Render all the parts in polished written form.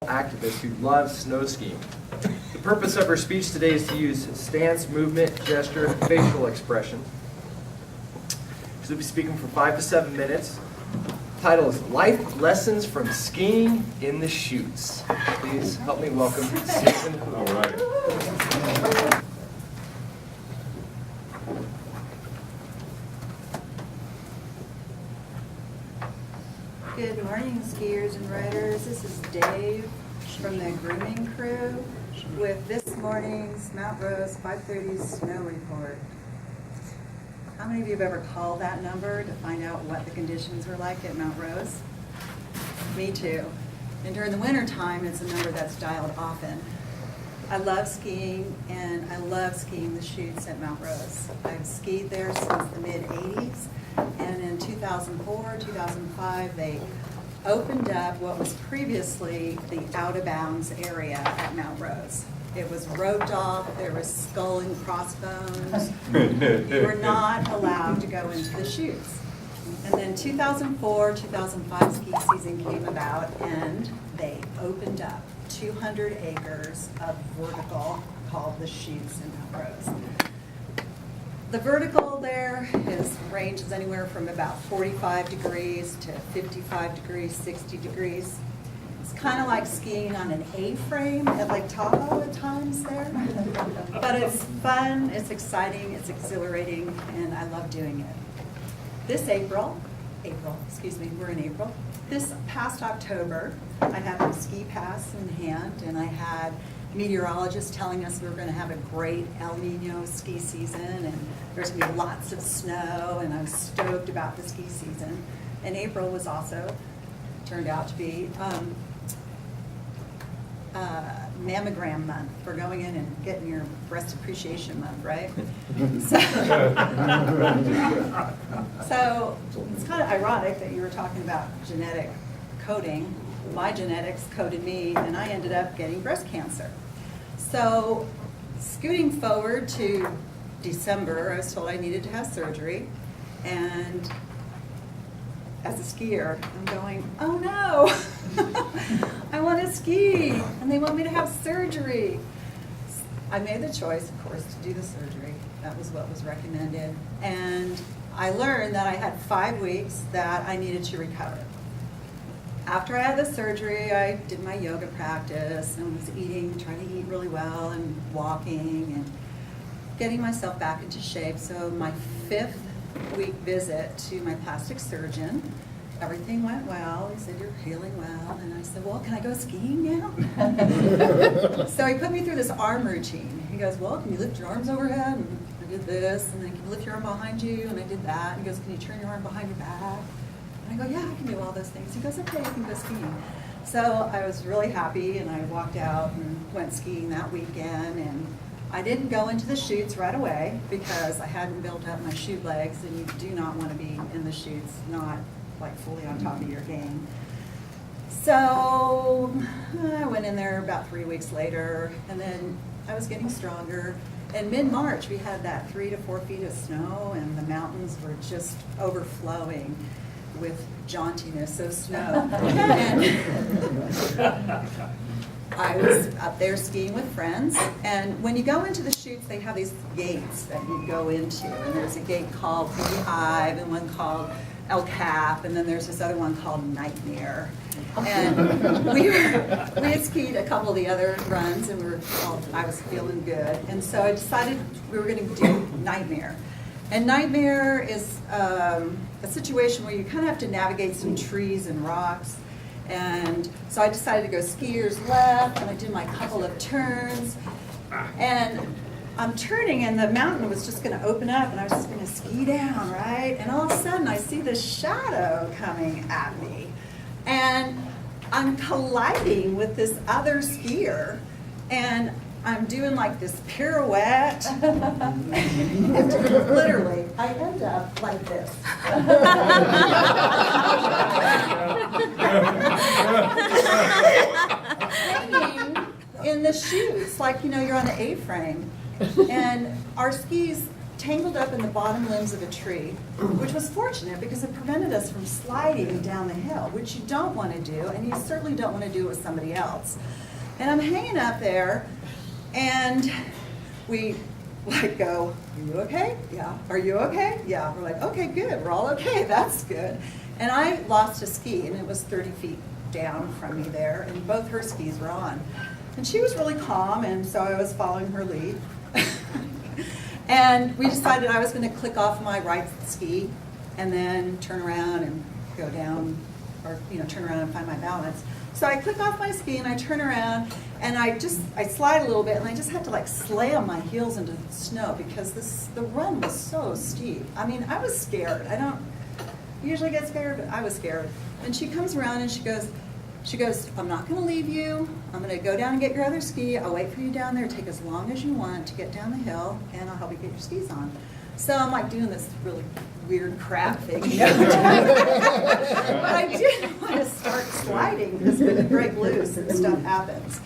activist who loves snow skiing. The purpose of her speech today is to use stance, movement, gesture, and facial expression. She'll be speaking for 5 to 7 minutes. The title is Life Lessons from Skiing in the Chutes. Please help me welcome Susan Hoog. All right. Good morning, skiers and riders. This is Dave from the grooming crew with this morning's Mount Rose 5:30 snow report. How many of you have ever called that number to find out what the conditions were like at Mount Rose? Me too. And during the winter time, it's a number that's dialed often. I love skiing, and I love skiing the chutes at Mount Rose. I've skied there since the mid-'80s, and in 2004, 2005, they opened up what was previously the out-of-bounds area at Mount Rose. It was roped off, there was skull and crossbones. You were not allowed to go into the chutes. And then 2004, 2005 ski season came about, and they opened up 200 acres of vertical called the chutes in Mount Rose. The vertical there ranges anywhere from about 45 degrees to 55 degrees, 60 degrees. It's kind of like skiing on an A-frame at Lake Tahoe at times there. But it's fun, it's exciting, it's exhilarating, and I love doing it. This we're in April. This past October, I had my ski pass in hand, and I had meteorologists telling us we were going to have a great El Nino ski season, and there's going to be lots of snow, and I was stoked about the ski season. And April was also, turned out to be mammogram month for going in and getting your breast appreciation month, right? So it's kind of ironic that you were talking about genetic coding. My genetics coded me, and I ended up getting breast cancer. So scooting forward to December, I was told I needed to have surgery, and as a skier, I'm going, oh no, I want to ski, and they want me to have surgery. I made the choice, of course, to do the surgery. That was what was recommended. And I learned that I had 5 weeks that I needed to recover. After I had the surgery, I did my yoga practice and was trying to eat really well and walking and getting myself back into shape. So my 5th week visit to my plastic surgeon, everything went well. He said, you're healing well. And I said, well, can I go skiing now? So he put me through this arm routine. He goes, well, can you lift your arms overhead? And I did this. And then can you lift your arm behind you? And I did that. And he goes, can you turn your arm behind your back? And I go, yeah, I can do all those things. He goes, okay, you can go skiing. So I was really happy, and I walked out and went skiing that weekend. And I didn't go into the chutes right away because I hadn't built up my chute legs, and you do not want to be in the chutes, not like fully on top of your game. So I went in there about 3 weeks later, and then I was getting stronger. In mid-March, we had that 3 to 4 feet of snow, and the mountains were just overflowing with jauntiness of snow. And I was up there skiing with friends, and when you go into the chutes, they have these gates that you go into, and there's a gate called Beehive and one called El Cap, and then there's this other one called Nightmare. And we had skied a couple of the other runs, and I was feeling good, and so I decided we were going to do Nightmare. And Nightmare is a situation where you kind of have to navigate some trees and rocks. And so I decided to go skiers left, and I did my couple of turns. And I'm turning, and the mountain was just going to open up, and I was just going to ski down, right? And all of a sudden, I see this shadow coming at me. And I'm colliding with this other skier, and I'm doing like this pirouette. Literally, I end up like this. Hanging in the chutes, like, you're on the A-frame. And our skis tangled up in the bottom limbs of a tree, which was fortunate because it prevented us from sliding down the hill, which you don't want to do, and you certainly don't want to do it with somebody else. And I'm hanging up there, and we like go, are you okay? Yeah. Are you okay? Yeah. We're like, okay, good. We're all okay. That's good. And I lost a ski, and it was 30 feet down from me there, and both her skis were on. And she was really calm, and so I was following her lead. And we decided I was going to click off my right ski and then turn around and go down, or turn around and find my balance. So I click off my ski and I turn around and I slide a little bit, and I just had to like slam my heels into the snow because the run was so steep. I mean, I was scared. I don't usually get scared, but I was scared. And she comes around and she goes, I'm not going to leave you. I'm going to go down and get your other ski. I'll wait for you down there. Take as long as you want to get down the hill, and I'll help you get your skis on. So I'm like doing this really weird crab thing. But I didn't want to start sliding because when you break loose and stuff happens.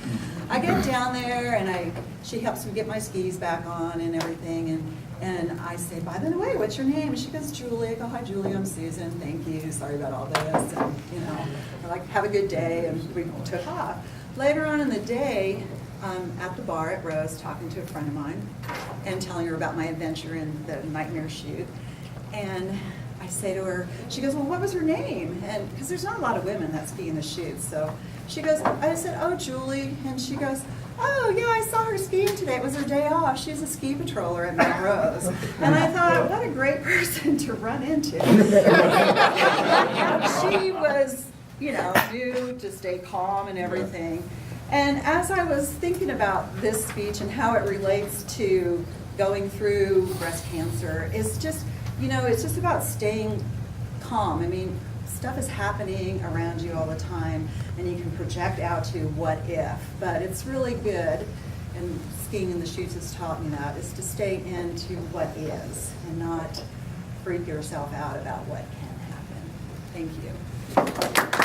I get down there, and she helps me get my skis back on and everything, and I say, by the way, what's your name? And she goes, Julie. I go, hi, Julie, I'm Susan. Thank you. Sorry about all this. And, we're like, have a good day. And we took off. Later on in the day, at the bar at Rose, talking to a friend of mine and telling her about my adventure in the nightmare chute. And I say to her, she goes, well, what was her name? And because there's not a lot of women that ski in the chutes. So she goes, I said, oh, Julie. And she goes, oh, yeah, I saw her skiing today. It was her day off. She's a ski patroller at Melrose. And I thought, what a great person to run into. She was, knew to stay calm and everything. And as I was thinking about this speech and how it relates to going through breast cancer, it's just, it's just about staying calm. I mean, stuff is happening around you all the time, and you can project out to what if, but it's really good, and skiing in the chutes has taught me that, is to stay into what is and not freak yourself out about what can happen. Thank you.